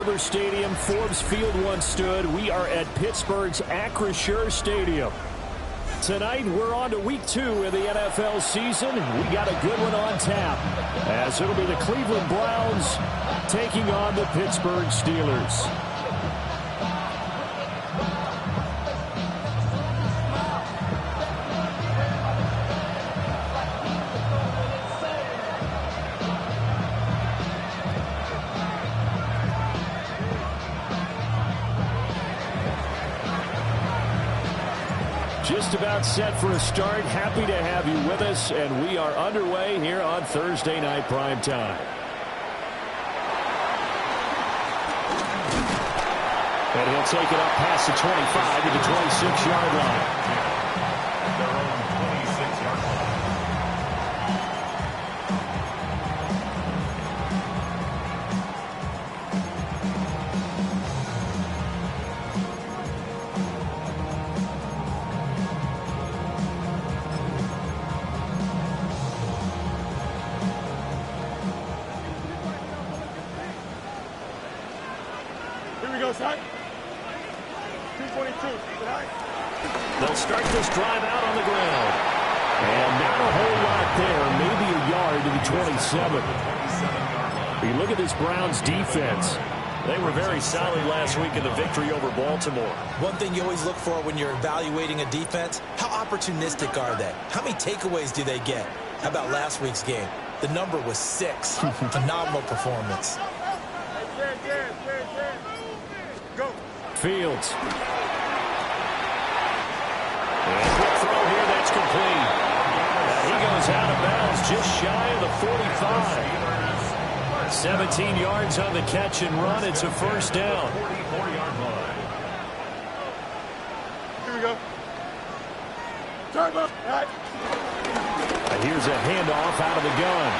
Stadium, Forbes Field once stood. We are at Pittsburgh's Acrisure Stadium. Tonight, we're on to week 2 of the NFL season. We got a good one on tap, as it'll be the Cleveland Browns taking on the Pittsburgh Steelers. Just about set for a start. Happy to have you with us, and we are underway here on Thursday Night Prime Time. And he'll take it up past the 25 to the 26-yard line. Their own 26-yard line. They'll start this drive out on the ground. And not a whole lot there. Maybe a yard to the 27. You look at this Browns defense. They were very solid last week in the victory over Baltimore. One thing you always look for when you're evaluating a defense, how opportunistic are they? How many takeaways do they get? How about last week's game? The number was 6. Phenomenal performance. Fields. And a quick throw here, that's complete. He goes out of bounds just shy of the 45. 17 yards on the catch and run. It's a first down. Here we go. Here's a handoff out of the gun.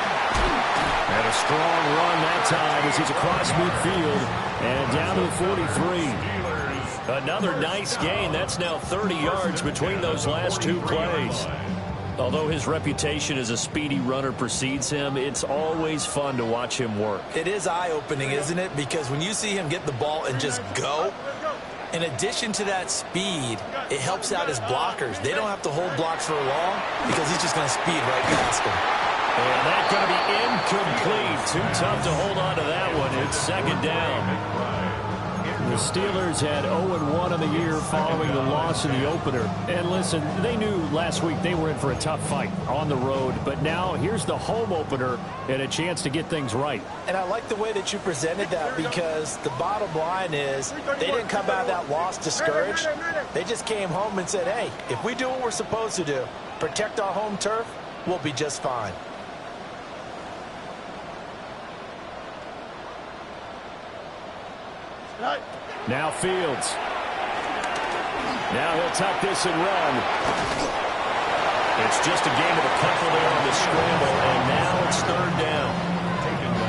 And a strong run that time as he's across midfield and down to the 43. Another nice gain. That's now 30 yards between those last 2 plays. Although his reputation as a speedy runner precedes him, it's always fun to watch him work. It is eye-opening, isn't it? Because when you see him get the ball and just go, in addition to that speed, it helps out his blockers. They don't have to hold blocks for long because he's just going to speed right past them. And that's going to be incomplete. Too tough to hold on to that one. It's second down. The Steelers had 0-1 on the year following the loss in the opener. And listen, they knew last week they were in for a tough fight on the road. But now here's the home opener and a chance to get things right. And I like the way that you presented that, because the bottom line is they didn't come out of that loss discouraged. They just came home and said, hey, if we do what we're supposed to do, protect our home turf, we'll be just fine. Now Fields. Now he'll tuck this and run. It's just a game of a couple there on the scramble, and now it's third down.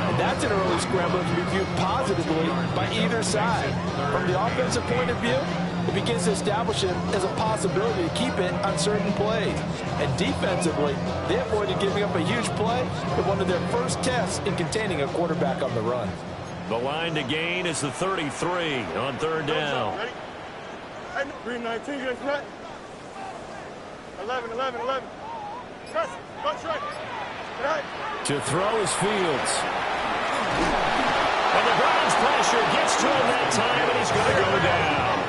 And that's an early scramble to be viewed positively by either side. From the offensive point of view, it begins to establish it as a possibility to keep it on certain plays. And defensively, they avoided giving up a huge play in one of their first tests in containing a quarterback on the run. The line to gain is the 33 on third down. Green 19, you guys 11. Press. Go straight. To throw is Fields. And the Browns pressure gets to him that time, and he's going to go down.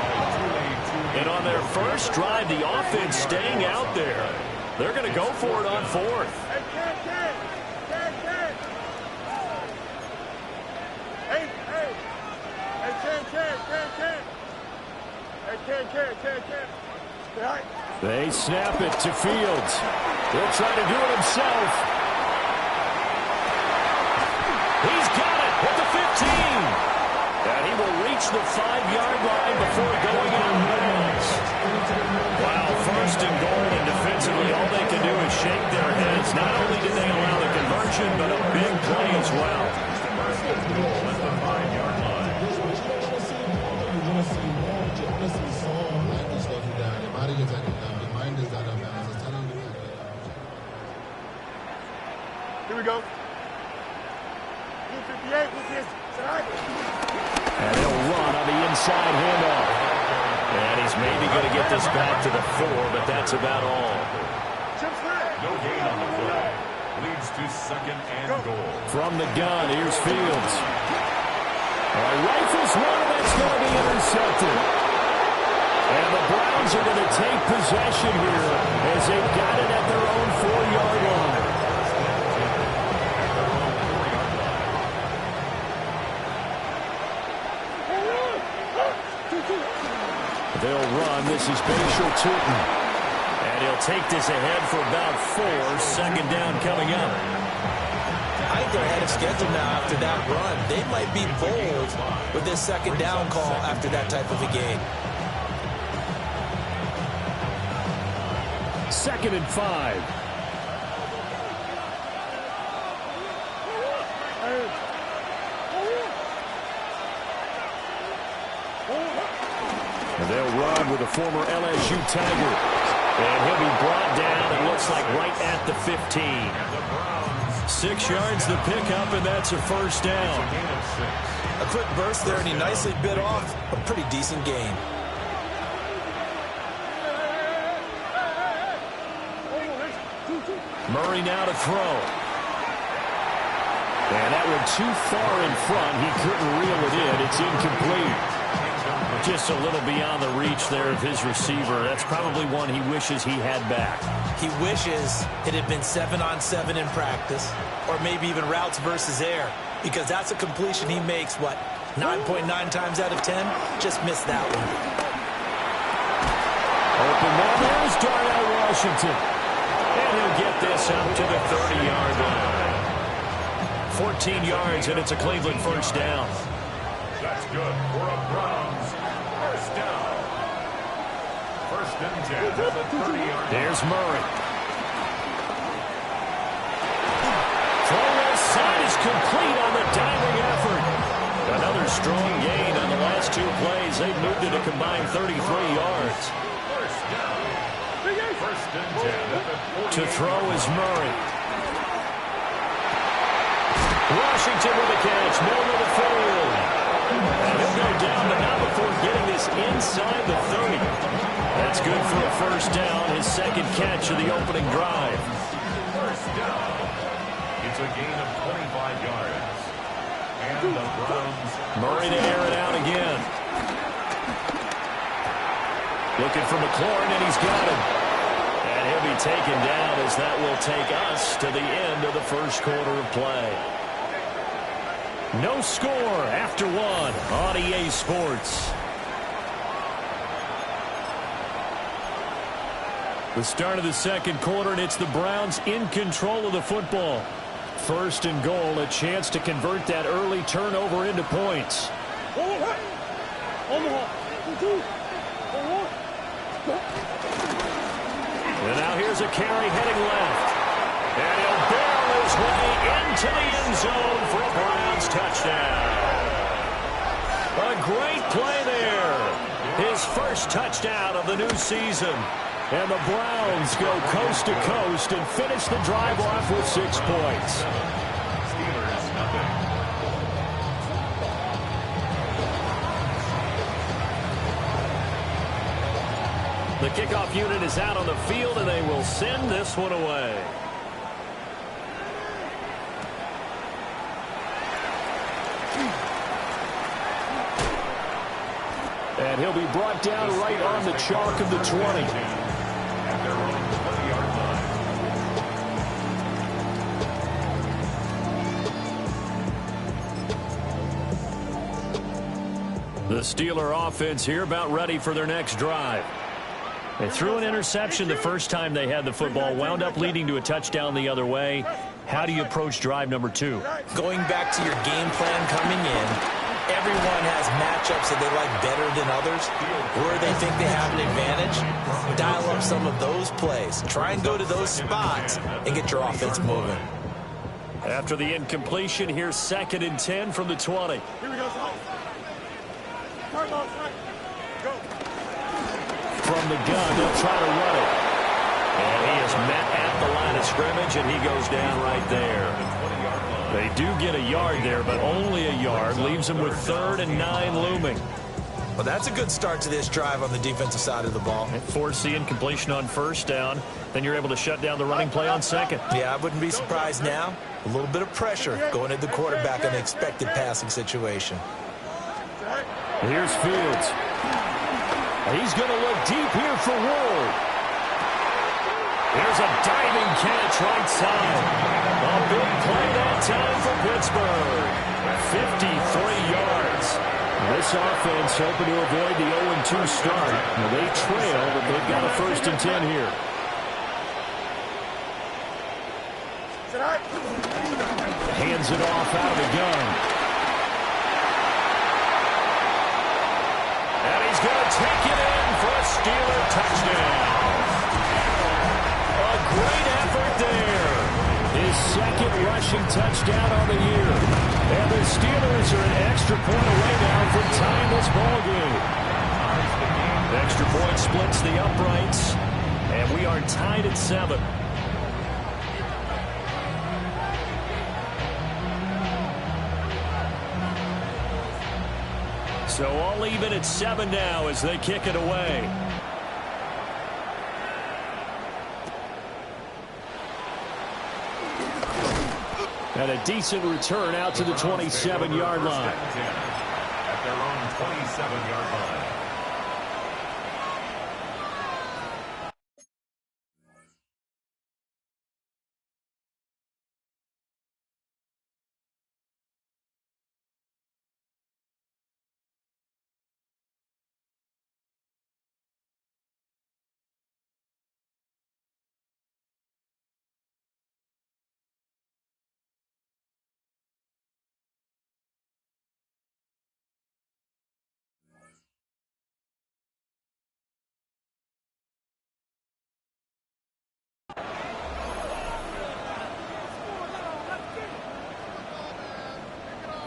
And on their first drive, the offense staying out there. They're going to go for it on fourth. They snap it to Fields. He'll try to do it himself. He's got it at the 15. And he will reach the 5-yard line before going out of bounds. Wow, first and goal, and defensively all they can do is shake their heads. Not only did they allow the conversion, but a big play as well. Here we go. 258, outside handoff. And he's maybe going to get this back to the 4, but that's about all. No gain on the play. Leads to second and goal. From the gun, here's Fields. Rifles one, that's going to be intercepted. And the Browns are going to take possession here as they've got it at their own 4-yard line. They'll run. This is Bashal Tootin. And he'll take this ahead for about 4. Second down coming up. I think they're ahead of schedule now after that run. They might be bold with this second down call after that type of a game. Second and 5. And they'll run with a former LSU Tiger. And he'll be brought down, it looks like, right at the 15. 6 yards the pickup, and that's a first down. A quick burst there, and he nicely bit off a pretty decent gain. Murray now to throw. And that one too far in front. He couldn't reel it in. It's incomplete. Just a little beyond the reach there of his receiver. That's probably one he wishes he had back. He wishes it had been 7-on-7 in practice, or maybe even routes versus air, because that's a completion he makes, 9.9 times out of 10? Just missed that one. Open man, there's Darnell Washington. And he'll get this up to the 30-yard line. 14 yards, and it's a Cleveland first down. That's good for a Browns first down. First and 10 at the 30-yard line. There's Murray. Throw left side is complete on the diving effort. Another strong gain on the last 2 plays. They've moved it a combined 33 yards. First down. First and 10 at the 40. To throw is Murray. Washington with the catch. Middle of the field. And he'll go down, but not before getting this inside the 30. That's good for a first down. His second catch of the opening drive. First down. It's a gain of 25 yards. And the Browns. Murray to air it out again. Looking for McLaurin, and he's got him. And he'll be taken down as that will take us to the end of the first quarter of play. No score after 1 on EA Sports. The start of the second quarter, and it's the Browns in control of the football. First and goal, a chance to convert that early turnover into points. And now here's a carry heading left. And he'll barrel his way into the end zone for a Browns touchdown. A great play there. His first touchdown of the new season. And the Browns go coast to coast and finish the drive off with 6 points. Steelers, nothing. The kickoff unit is out on the field, and they will send this one away. And he'll be brought down right on the chalk of the 20. At their own 20-yard line. The Steeler offense here about ready for their next drive. They threw an interception the first time they had the football, wound up leading to a touchdown the other way. How do you approach drive number 2? Going back to your game plan coming in, everyone has matchups that they like better than others, where they think they have an advantage. Dial up some of those plays. Try and go to those spots and get your offense moving. After the incompletion, here's 2nd and 10 from the 20. Here we go. Go. From the gun, they'll try to run it. And he is met at the line of scrimmage, and he goes down right there. They do get a yard there, but only a yard. Leaves them with 3rd and 9 looming. Well, that's a good start to this drive on the defensive side of the ball. Force the incompletion on first down. Then you're able to shut down the running play on second. Yeah, I wouldn't be surprised now. A little bit of pressure going at the quarterback in an expected passing situation. Here's Fields. He's going to look deep here for Ward. Here's a diving catch right side. A big play that time for Pittsburgh. 53 yards. This offense hoping to avoid the 0-2 start. Now they trail, but they've got a 1st and 10 here. Hands it off out of the gun. And he's going to take it in for a Steeler touchdown. A great effort there. His 2nd rushing touchdown on the year. And the Steelers are an extra point away now from tying this ball game. The extra point splits the uprights, and we are tied at 7. So all even at 7 now as they kick it away. And a decent return out to the 27-yard line. At their own 27-yard line.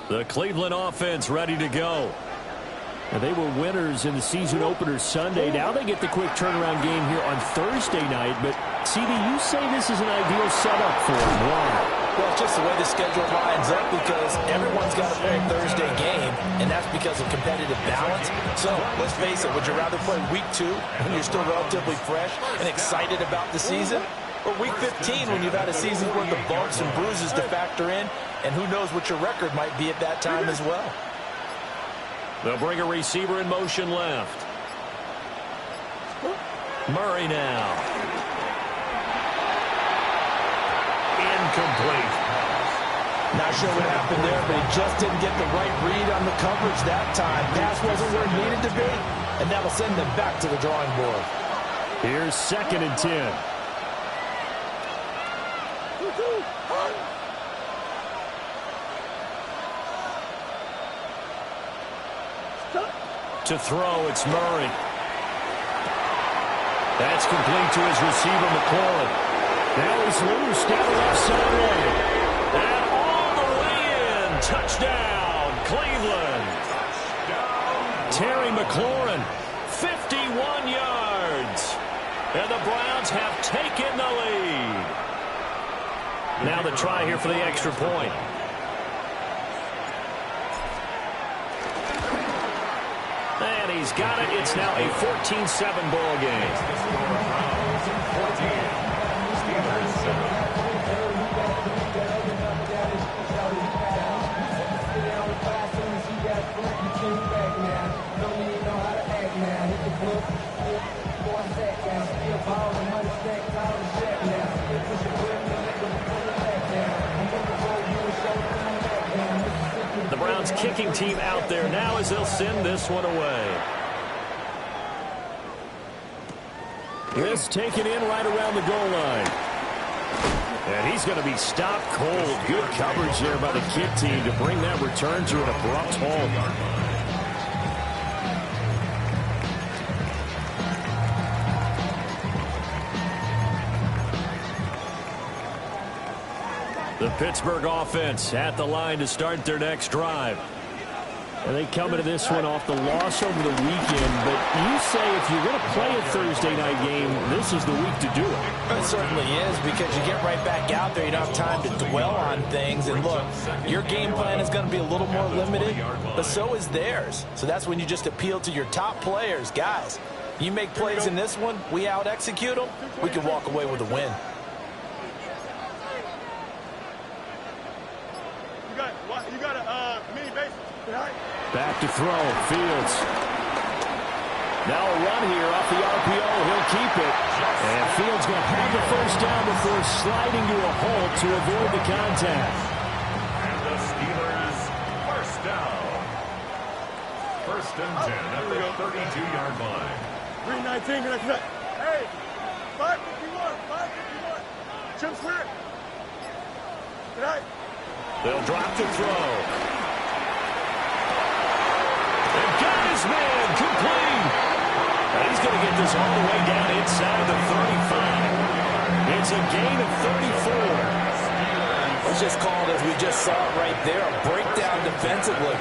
The Cleveland offense ready to go. And they were winners in the season opener Sunday. Now they get the quick turnaround game here on Thursday night. But, CD, you say this is an ideal setup for them. Why? Well, it's just the way the schedule lines up because everyone's got to play a Thursday game, and that's because of competitive balance. So, let's face it, would you rather play week 2 when you're still relatively fresh and excited about the season? Or week 15 when you've had a season's worth of bumps and bruises to factor in, and who knows what your record might be at that time as well. They'll bring a receiver in motion left. Murray now. Incomplete. Not sure what happened there, but he just didn't get the right read on the coverage that time. Pass wasn't where it needed to be, and that'll send them back to the drawing board. Here's 2nd and 10. To throw, it's Murray. That's complete to his receiver, McLaurin. Now he's loose down the left sideline. And all the way in. Touchdown, Cleveland. Terry McLaurin, 51 yards. And the Browns have taken the lead. Now the try here for the extra point. And he's got it. It's now a 14-7 ball game. The Browns kicking team out there now as they'll send this one away. This taken in right around the goal line. And he's going to be stopped cold. Good coverage there by the kick team to bring that return to an abrupt halt. The Pittsburgh offense at the line to start their next drive. And they come into this one off the loss over the weekend, but you say if you're going to play a Thursday night game, this is the week to do it. It certainly is, because you get right back out there. You don't have time to dwell on things. And look, your game plan is going to be a little more limited, but so is theirs. So that's when you just appeal to your top players. Guys, you make plays in this one, we out-execute them, we can walk away with a win. You got a mini base. Back to throw, Fields. Now a run here off the RPO. He'll keep it. And Fields going to have the first down before sliding to a halt to avoid the contact. And the Steelers first down. First and 10 at the 32-yard line. 319, can I cut? Hey, 551. Jim Swear. Good night. They'll drop to throw. And got his man complete. And he's going to get this all the way down inside the 35. It's a gain of 34. It's just called, as we just saw it right there, a breakdown defensively.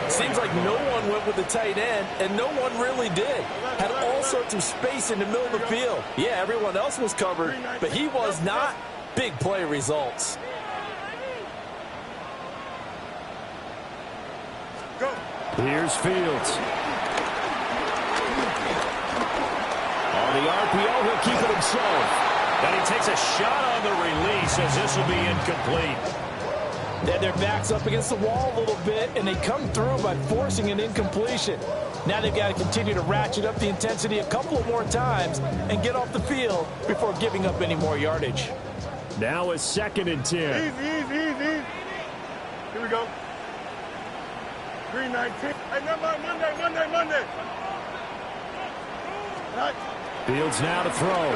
Seems like no one went with the tight end, and no one really did. Had all sorts of space in the middle of the field. Yeah, everyone else was covered, but he was not. Big play results. Go. Here's Fields. On the RPO, he'll keep it himself. And he takes a shot on the release as this will be incomplete. Then their back's up against the wall a little bit, and they come through by forcing an incompletion. Now they've got to continue to ratchet up the intensity a couple of more times and get off the field before giving up any more yardage. Now a 2nd and 10. Easy. Here we go. 319. Hey, Monday. Right. Fields now to throw.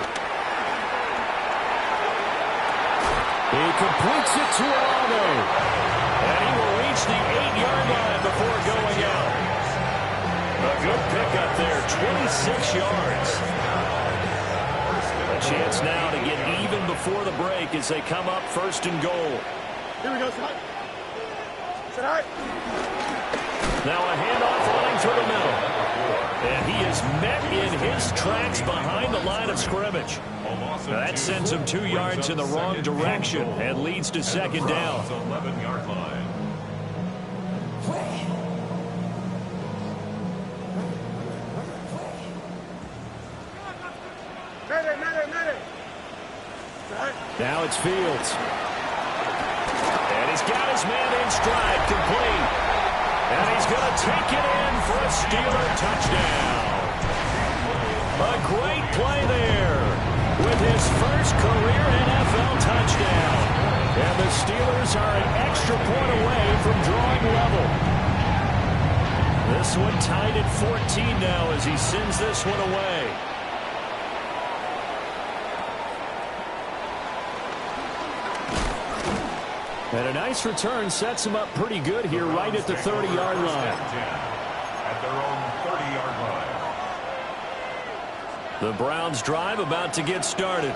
He completes it to Aldo. And he will reach the 8-yard line before going out. A good pickup there, 26 yards. A chance now to get even before the break as they come up 1st and goal. Here we go, Sit high. Now a handoff running through the middle. And he is met in his tracks behind the line of scrimmage. Now that sends him 2 yards in the wrong direction and leads to 2nd down. 11-yard line. Medic. Now it's Fields. And he's got his man in stride, complete. And he's going to take it in for a Steeler touchdown. A great play there with his first career NFL touchdown. And the Steelers are an extra point away from drawing level. This one tied at 14 now as he sends this one away. And a nice return sets him up pretty good here right at the 30-yard line. At their own 30-yard line. The Browns drive about to get started.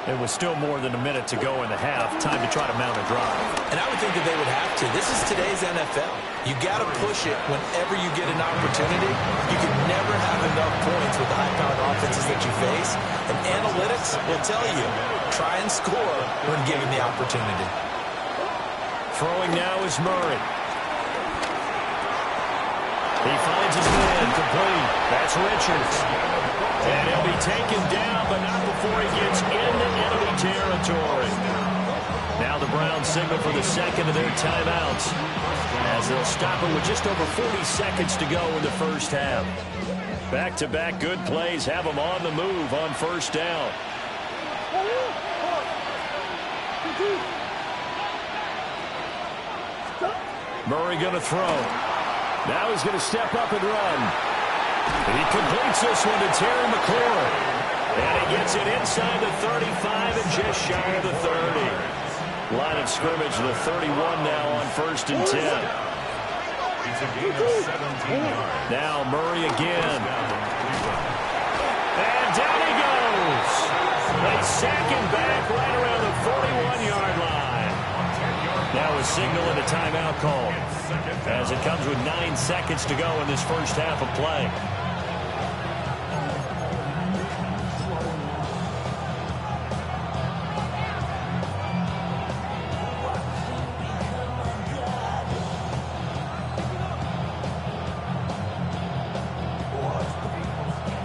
It was still more than a minute to go in the half. Time to try to mount a drive. And I would think that they would have to. This is today's NFL. You got to push it whenever you get an opportunity. You can never have enough points with the high-powered offenses that you face. And analytics will tell you, try and score when given the opportunity. Throwing now is Murray. He finds his man complete. That's Richards. And he'll be taken down, but not before he gets into enemy territory. Now the Browns signal for the 2nd of their timeouts as they'll stop it with just over 40 seconds to go in the first half. Back-to-back good plays have them on the move on 1st down. Murray going to throw. Now he's going to step up and run. And he completes this one to Terry McLaurin. And he gets it inside the 35 and just shy of the 30. Line of scrimmage, the 31 now on 1st and 10. It's a gain of 17 yards. Now Murray again. And down he goes. They sack him back right around the 41-yard line. Now a signal and a timeout call as it comes with 9 seconds to go in this first half of play.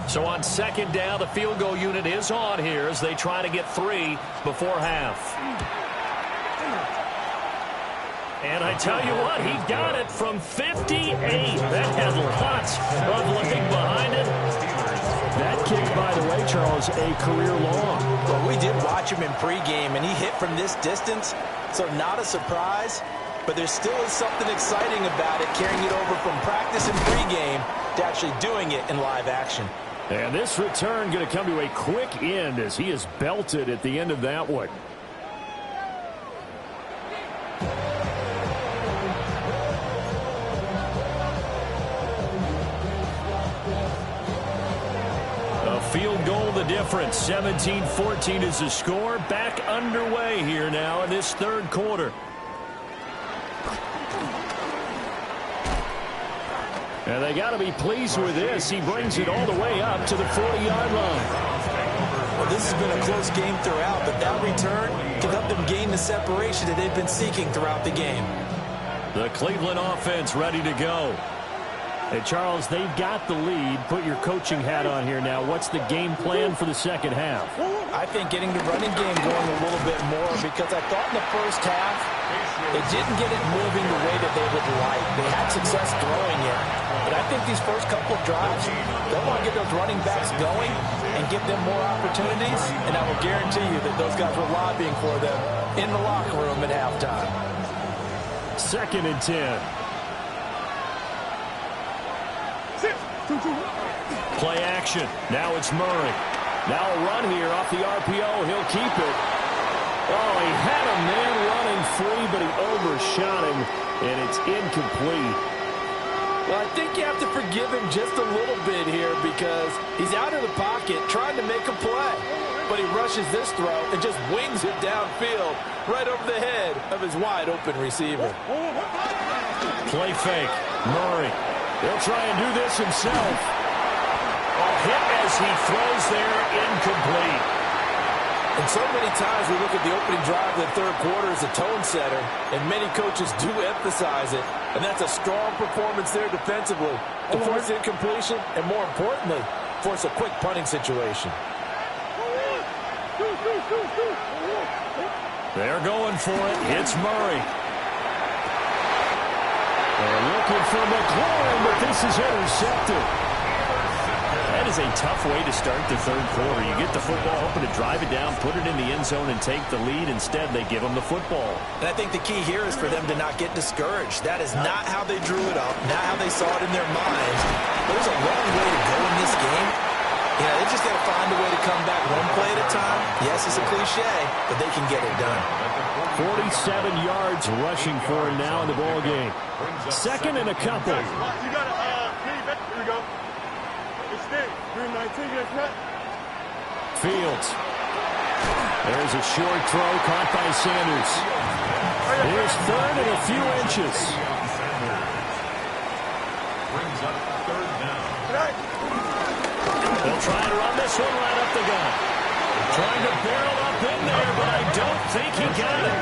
So on second down, the field goal unit is on here as they try to get 3 before half. And I tell you what, he got it from 58. That had lots of looking behind it. That kick, by the way, Charles, a career long. Well, we did watch him in pregame, and he hit from this distance, so not a surprise. But there still is something exciting about it, carrying it over from practice and pregame to actually doing it in live action. And this return going to come to a quick end as he is belted at the end of that one. A field goal the difference. 17-14 is the score. Back underway here now in this third quarter. And they got to be pleased with this. He brings it all the way up to the 40-yard line. Well, this has been a close game throughout, but that return can help them gain the separation that they've been seeking throughout the game. The Cleveland offense ready to go. Hey, Charles, they've got the lead. Put your coaching hat on here now. What's the game plan for the second half? I think getting the running game going a little bit more, because I thought in the first half they didn't get it moving the way that they would like. They had success throwing it. But I think these first couple of drives, they'll want to get those running backs going and give them more opportunities. And I will guarantee you that those guys were lobbying for them in the locker room at halftime. 2nd and 10. Play action. Now it's Murray. Now a run here off the RPO. He'll keep it. Oh, he had a man running free, but he overshot him, and it's incomplete. Well, I think you have to forgive him just a little bit here because he's out of the pocket trying to make a play. But he rushes this throw and just wings it downfield right over the head of his wide-open receiver. Play fake. Murray. He'll try and do this himself. A hit as he throws there, incomplete. And so many times we look at the opening drive of the third quarter as a tone setter, and many coaches do emphasize it. And that's a strong performance there defensively to force incompletion and, more importantly, force a quick punting situation. They're going for it. It's Murray. They're looking for McLaurin, but this is intercepted. That is a tough way to start the third quarter. You get the football, hoping to drive it down, put it in the end zone, and take the lead. Instead, they give them the football. And I think the key here is for them to not get discouraged. That is not how they drew it up, not how they saw it in their minds. But there's a long way to go in this game. Yeah, they just got to find a way to come back one play at a time. Yes, it's a cliche, but they can get it done. 47 yards rushing for him now in the ball game. 2nd and a couple. You got to, here we go. It's Steve. 319, yes, Matt. Fields. There's a short throw caught by Sanders. Here's 3rd and a few inches. Brings up 3rd down. They'll try and run this one right up the gut. Trying to barrel up in there, but I don't think he got it.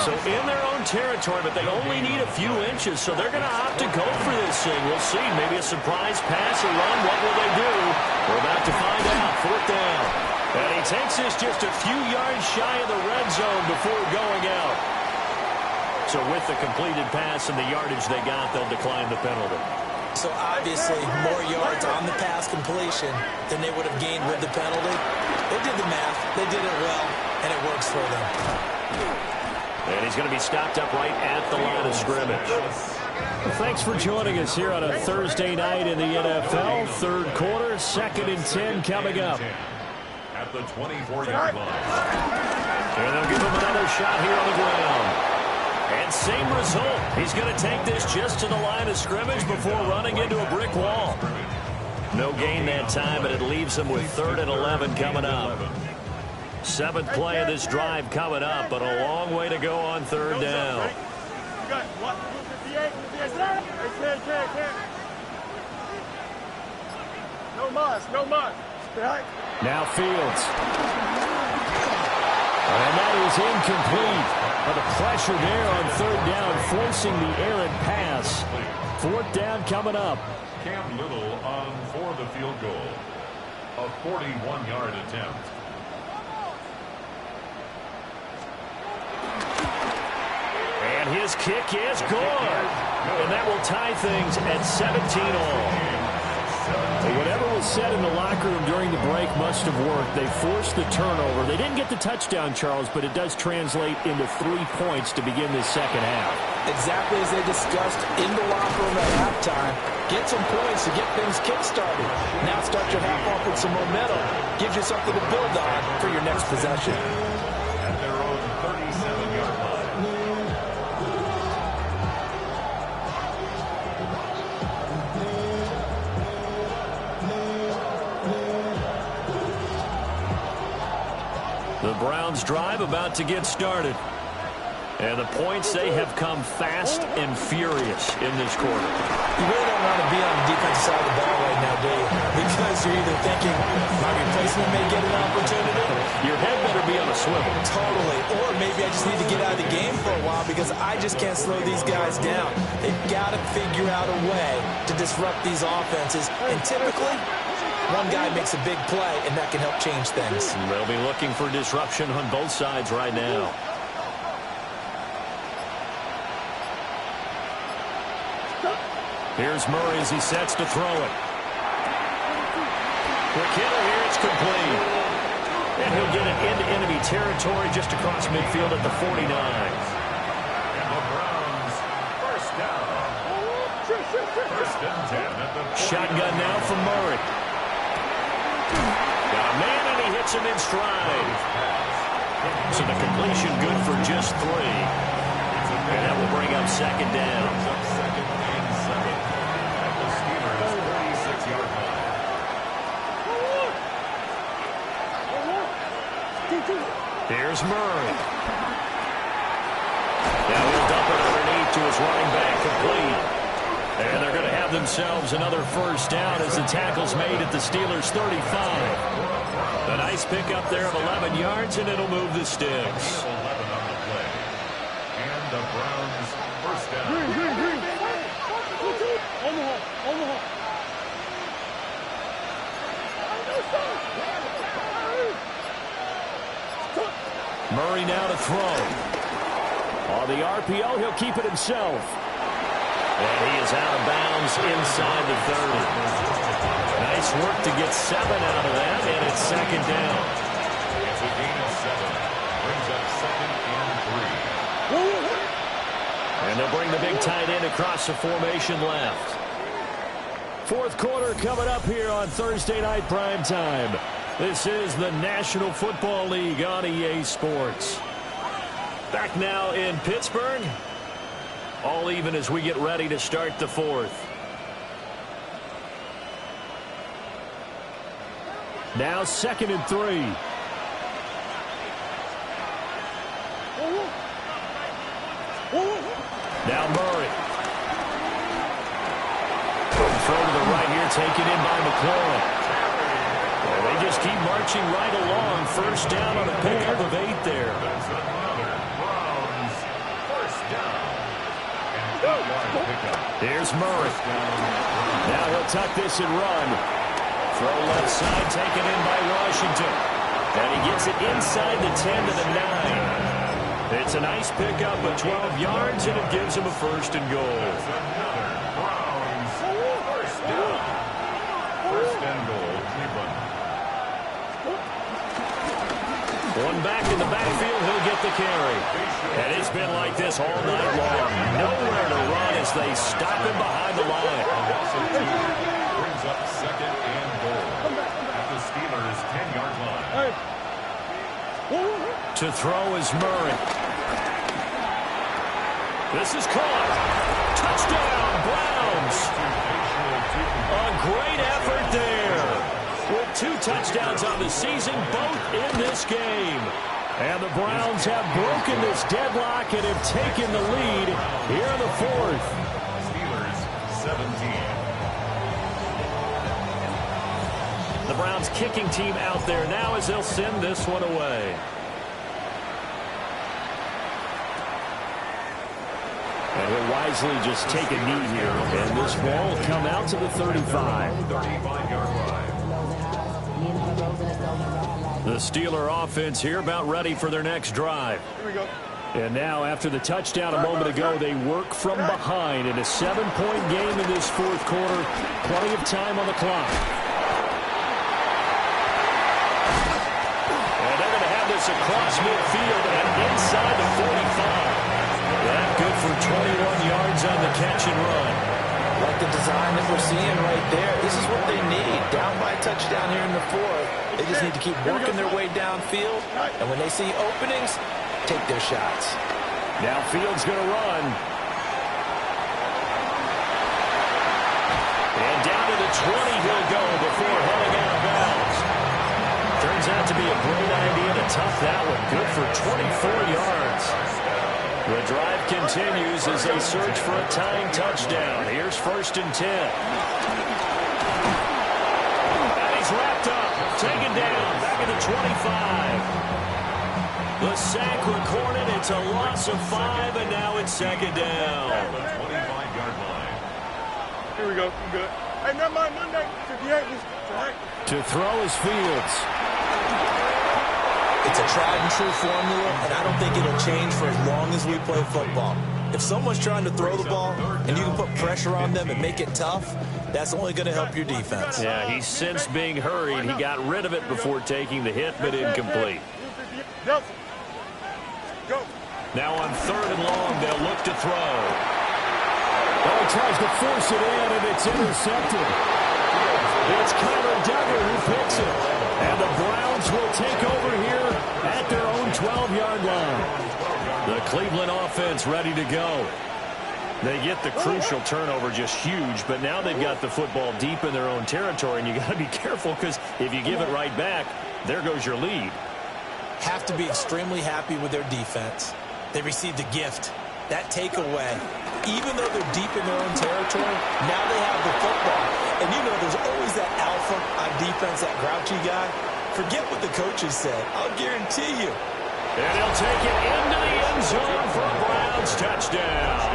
So in their own territory, but they only need a few inches, so they're going to have to go for this thing. We'll see. Maybe a surprise pass or run. What will they do? We're about to find out. 4th down. And he takes this just a few yards shy of the red zone before going out. So with the completed pass and the yardage they got, they'll decline the penalty. So obviously more yards on the pass completion than they would have gained with the penalty. They did the math. They did it well, and it works for them. And he's going to be stopped up right at the line of scrimmage. Well, thanks for joining us here on a Thursday night in the NFL. Third quarter, 2nd and 10 coming up. At the 24-yard line. And they'll give him another shot here on the ground. And same result. He's going to take this just to the line of scrimmage before running into a brick wall. No gain that time, but it leaves him with 3rd and 11 coming up. Seventh play of this drive coming up, but a long way to go on third down. You got what? 58, 58. No muss, no muss. Right. Now Fields. And that is incomplete. But the pressure there on third down, forcing the errant pass. Fourth down coming up. Cam Little on for the field goal. A 41-yard attempt. And his kick is good. And that will tie things at 17 all. Whatever was said in the locker room during the break must have worked. They forced the turnover. They didn't get the touchdown, Charles, but it does translate into 3 points to begin this second half. Exactly as they discussed in the locker room at halftime. Get some points to get things kick-started. Now start your half off with some momentum. Gives you something to build on for your next possession. At their own 37-yard line. The Browns drive about to get started. And the points, they have come fast and furious in this quarter. You really don't want to be on the defensive side of the ball right now, do you? Because you're either thinking, my replacement may get an opportunity. Your head better be on a swivel. Totally. Or maybe I just need to get out of the game for a while because I just can't slow these guys down. They've got to figure out a way to disrupt these offenses. And typically, one guy makes a big play, and that can help change things. They'll be looking for disruption on both sides right now. Here's Murray as he sets to throw it. Quick hitter here, it's complete. And he'll get it into enemy territory just across midfield at the 49. And the Browns, first down. First and 10 at the 49. Shotgun now from Murray. Got a man, and he hits him in stride. So the completion good for just 3. And that will bring up second down. Second and 7 at the Steelers' 36-yard line. Here's Murray. Now he'll dump it underneath to his running back, complete. And they're going to have themselves another first down as the tackle's made at the Steelers' 35. A nice pickup there of 11 yards, and it'll move the sticks. 11 on the play. And the Browns, first down. Murray now to throw. On the RPO, he'll keep it himself. And he is out of bounds inside the 30. Nice work to get 7 out of that, and it's second down. It's a gain of 7. Brings up second and 3. And they'll bring the big tight end across the formation left. Fourth quarter coming up here on Thursday Night Primetime. This is the National Football League on EA Sports. Back now in Pittsburgh. All even as we get ready to start the fourth. Now second and 3. Now Murray. Throw to the right here, taken in by McLaurin. Well, they just keep marching right along. First down on a pickup of 8 there. That's another Browns first down. And 8-yard pickup. Here's Murray. Now he'll tuck this and run. Throw left side, taken in by Washington. And he gets it inside the 10 to the 9. It's a nice pickup of 12 yards, and it gives him a first and goal. That's another Browns first down. First and goal, Cleveland. One back in the backfield, he'll get the carry. And it's been like this all night long. Nowhere to run as they stop him behind the line. Brings up second and goal at the Steelers' 10-yard line. To throw is Murray. This is caught. Touchdown, Browns. A great effort there. With 2 touchdowns on the season, both in this game. And the Browns have broken this deadlock and have taken the lead here in the 4th. Steelers 17. The Browns kicking team out there now as they'll send this one away. And he'll wisely just take a knee here. And this ball will come out to the 35. 35-yard line. The Steeler offense here about ready for their next drive. Here we go. And now after the touchdown a moment ago, they work from behind in a 7-point game in this 4th quarter. Plenty of time on the clock. And they're going to have this across midfield and inside the 45. That good for 21 yards on the catch and run. Like the design that we're seeing right there. This is what they need. Down by a touchdown here in the 4th. They just need to keep working their way downfield. And when they see openings, take their shots. Now Fields going to run. And down to the 20 he'll go before heading out of bounds. Turns out to be a great idea to tough that one. Good for 24 yards. The drive continues as they search for a tying touchdown. Here's 1st and 10. And he's wrapped up. Taken down. Back at the 25. The sack recorded. It's a loss of 5, and now it's 2nd down. 25-yard line. Here we go. I'm good. Hey, never mind. 58. To throw is Fields. It's a tried and true formula, and I don't think it'll change for as long as we play football. If someone's trying to throw the ball and you can put pressure on them and make it tough, that's only going to help your defense. Yeah, he's since being hurried. He got rid of it before taking the hit, but incomplete. Go. Now on 3rd and long, they'll look to throw. Oh, he tries to force it in, and it's intercepted. It's Kyler Duggar who picks it. And the Browns will take over here at their own 12-yard line. The Cleveland offense ready to go. They get the crucial turnover, just huge, but now they've got the football deep in their own territory, and you got to be careful because if you give it right back, there goes your lead. Have to be extremely happy with their defense. They received a gift. That takeaway, even though they're deep in their own territory, now they have the football. And you know there's always that alpha on defense, that grouchy guy. Forget what the coaches said. I'll guarantee you. And he'll take it into the end zone for a Browns touchdown.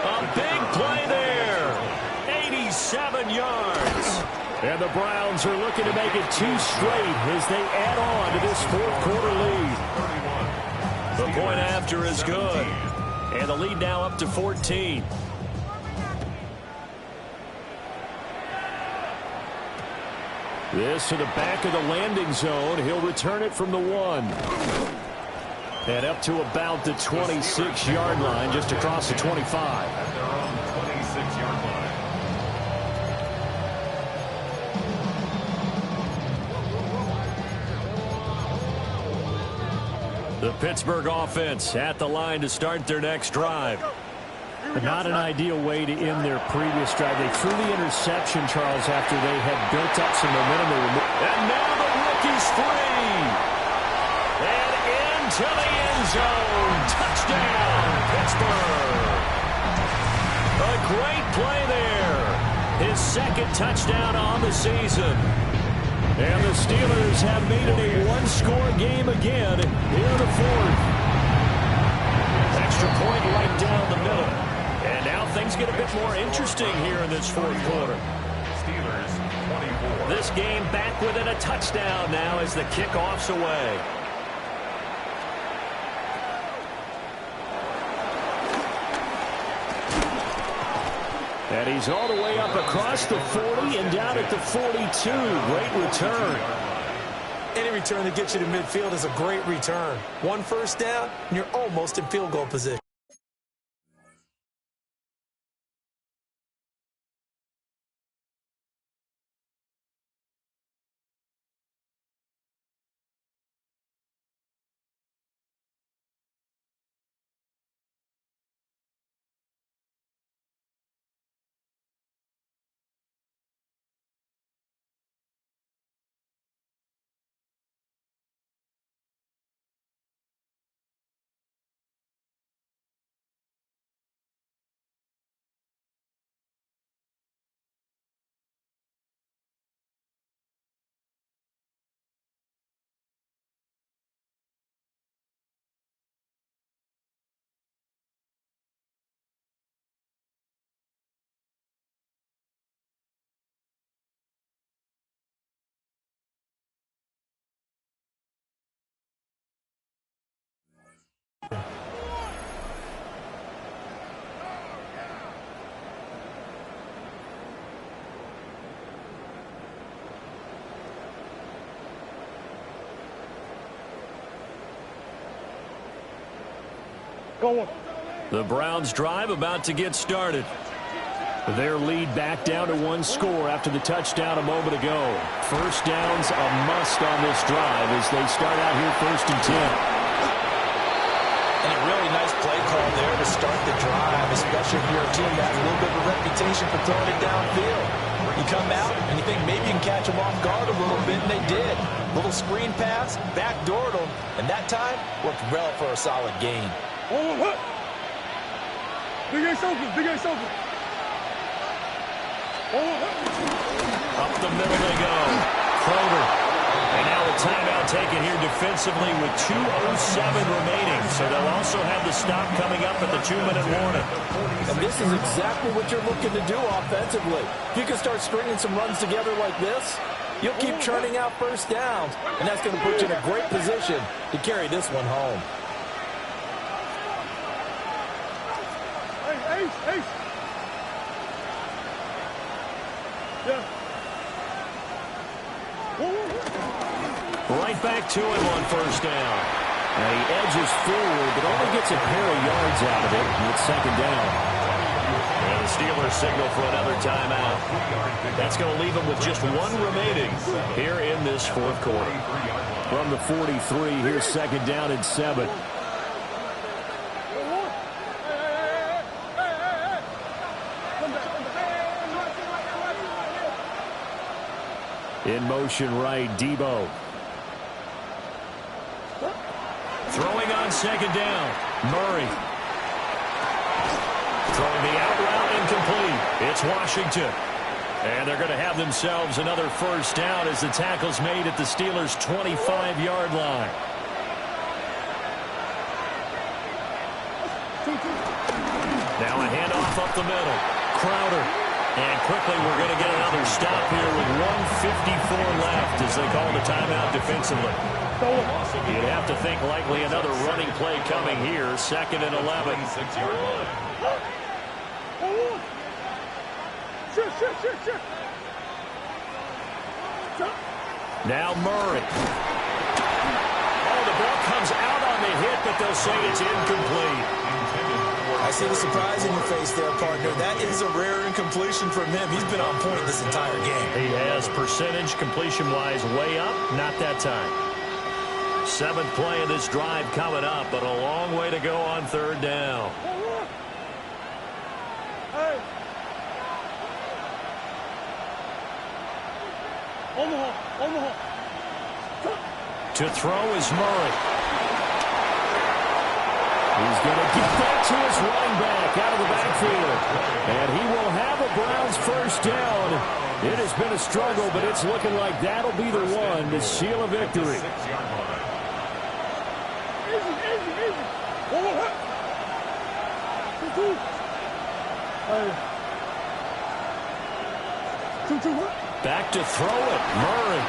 A big play there. 87 yards. And the Browns are looking to make it 2 straight as they add on to this 4th quarter lead. The point after is good. And the lead now up to 14. This to the back of the landing zone. He'll return it from the 1. And up to about the 26-yard line, just across the 25. At their own 26-yard line. The Pittsburgh offense at the line to start their next drive. Not an ideal way to end their previous drive. They threw the interception, Charles, after they had built up some momentum. And now the rookie's free. And into the end zone. Touchdown, Pittsburgh. A great play there. His 2nd touchdown on the season. And the Steelers have made it a 1-score game again here in the 4th. Extra point right down the middle. And now things get a bit more interesting here in this 4th quarter. Steelers 24. This game back within a touchdown now as the kickoff's away. And he's all the way up across the 40 and down at the 42. Great return. Any return that gets you to midfield is a great return. 1 first down, and you're almost in field goal position. The Browns drive about to get started. Their lead back down to 1 score after the touchdown a moment ago. First down's a must on this drive as they start out here 1st and 10. And a really nice play call there to start the drive, especially if you're a team that has a little bit of a reputation for throwing it downfield. You come out and you think maybe you can catch them off guard a little bit, and they did. Little screen pass, backdoored them, and that time worked well for a solid gain. Big Ace open, Big Ace open. Up the middle they go. Kroger. And now a timeout taken here defensively with 2:07 remaining. So they'll also have the stop coming up at the 2-minute warning. And this is exactly what you're looking to do offensively. If you can start stringing some runs together like this, you'll keep churning out first downs. And that's going to put you in a great position to carry this one home. Ace. Yeah. Right back to him on first down. And he edges forward, but only gets a pair of yards out of it with 2nd down. And the Steelers signal for another timeout. That's going to leave them with just 1 remaining here in this 4th quarter. From the 43, here's 2nd down and 7. In motion right, Debo. Throwing on 2nd down, Murray. Throwing the out route incomplete. It's Washington. And they're going to have themselves another first down as the tackle's made at the Steelers' 25-yard line. Now a handoff up the middle. Crowder. And quickly we're going to get another stop here with 1:54 left as they call the timeout defensively. You'd have to think likely another running play coming here. 2nd and 11. Now Murray. Oh, the ball comes out on the hit, but they'll say it's incomplete. I see the surprise in your face there, partner. That is a rare incompletion from him. He's been on point this entire game. He has percentage completion-wise way up. Not that time. 7th play of this drive coming up, but a long way to go on 3rd down. Hey. Omaha. To throw is Murray. He's going to get that to his running back out of the backfield. And he will have a Browns first down. It has been a struggle, but it's looking like that'll be the one to seal a victory. Back to throw it. Murray.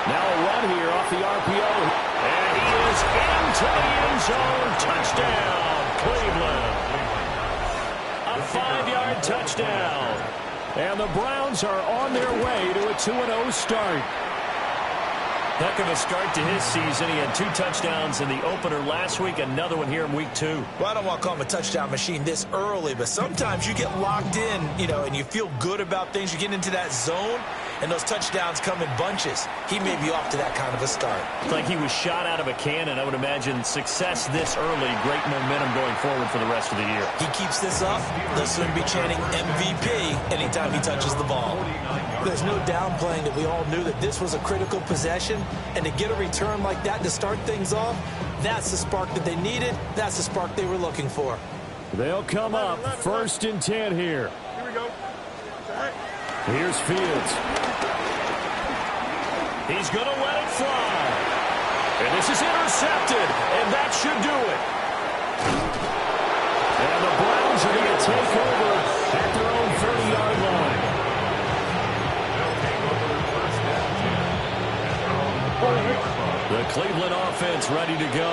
Now a run here off the RPO. And he is into the end zone. Touchdown, Cleveland. A 5-yard touchdown. And the Browns are on their way to a 2-0 start. Heck of a start to his season. He had 2 touchdowns in the opener last week, another one here in week 2. Well, I don't want to call him a touchdown machine this early, but sometimes you get locked in, and you feel good about things. You get into that zone, and those touchdowns come in bunches. He may be off to that kind of a start. It's like he was shot out of a cannon. I would imagine success this early, great momentum going forward for the rest of the year. He keeps this up, they'll soon be chanting MVP anytime he touches the ball. There's no downplaying that we all knew that this was a critical possession, and to get a return like that to start things off, that's the spark that they needed. That's the spark they were looking for. They'll come up 1st and 10 here. Here we go. Here's Fields. He's going to let it fly. And this is intercepted, and that should do it. And the Browns are going to take over at their own 30-yard line. The Cleveland offense ready to go.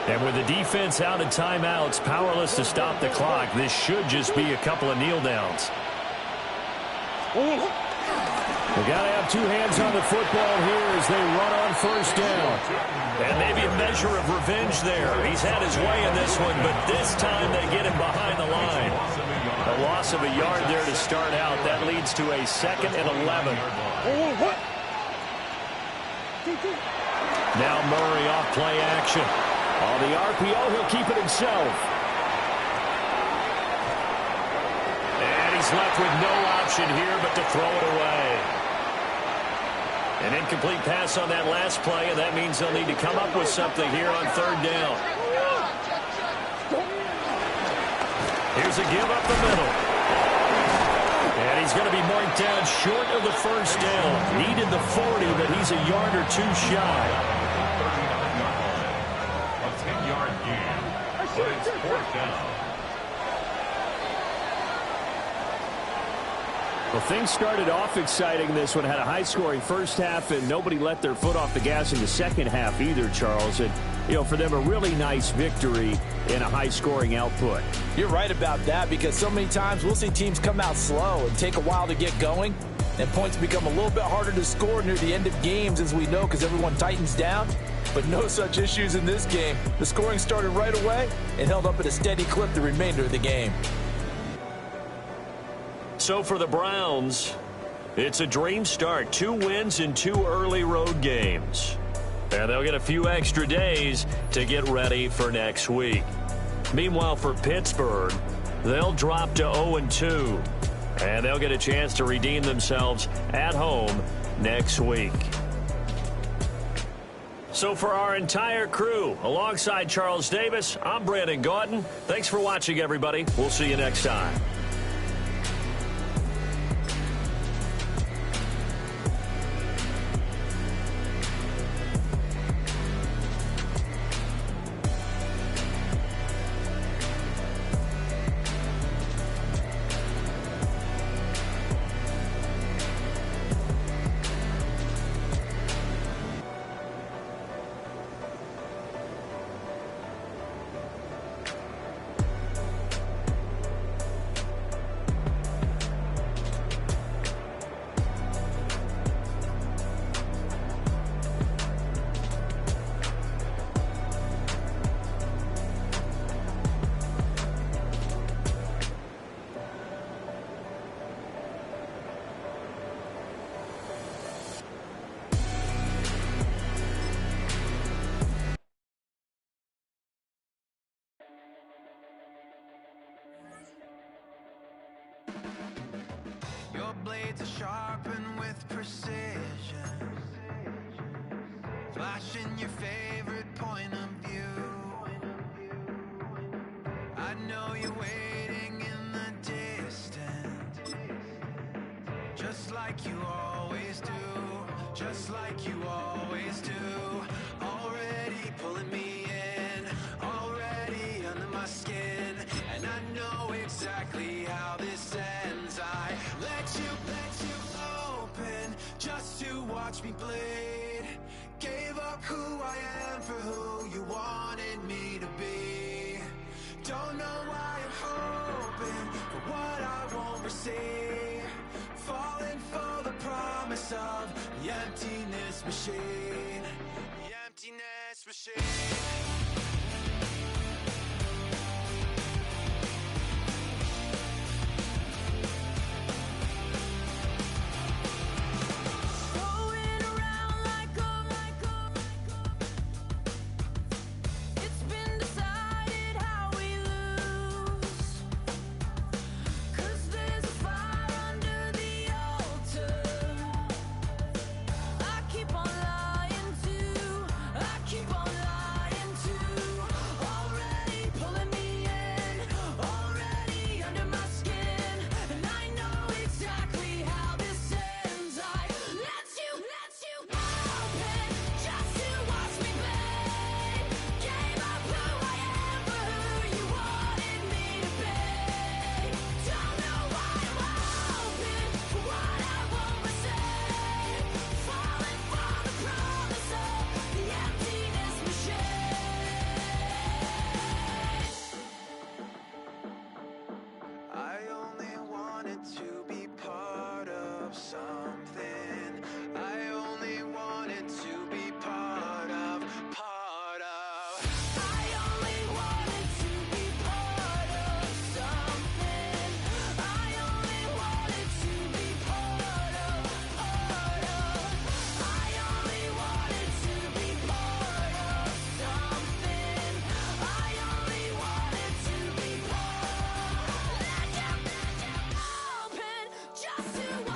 And with the defense out of timeouts, powerless to stop the clock, this should just be a couple of kneel downs. They got to have two hands on the football here as they run on first down. And maybe a measure of revenge there. He's had his way in this one, but this time they get him behind the line. A loss of a yard there to start out. That leads to a 2nd and 11. Now Murray off play action. On the RPO, he'll keep it himself. And he's left with no option here but to throw it away. An incomplete pass on that last play, and that means they'll need to come up with something here on 3rd down. Here's a give up the middle. And he's going to be marked down short of the first down. Needed the 40, but he's a yard or two shy. A 10-yard gain, but it's 4th down. Well, things started off exciting. This one had a high-scoring first half, and nobody let their foot off the gas in the second half either, Charles. And, you know, for them, a really nice victory in a high-scoring output. You're right about that, because so many times we'll see teams come out slow and take a while to get going, and points become a little bit harder to score near the end of games, as we know, because everyone tightens down. But no such issues in this game. The scoring started right away and held up at a steady clip the remainder of the game. So for the Browns, it's a dream start. 2 wins in 2 early road games. And they'll get a few extra days to get ready for next week. Meanwhile, for Pittsburgh, they'll drop to 0-2. And they'll get a chance to redeem themselves at home next week. So for our entire crew, alongside Charles Davis, I'm Brandon Gaudin. Thanks for watching, everybody. We'll see you next time. Your blades are sharpened with precision, flashing your favorite point of view. I know you're waiting in the distance, just like you always do, just like you always do. Already pulling me in, already under my skin, and I know exactly how this ends. I let you open just to watch me bleed. Gave up who I am for who you wanted me to be. Don't know why I'm hoping for what I won't receive. Falling for the promise of the emptiness machine. The emptiness machine. To be part of something to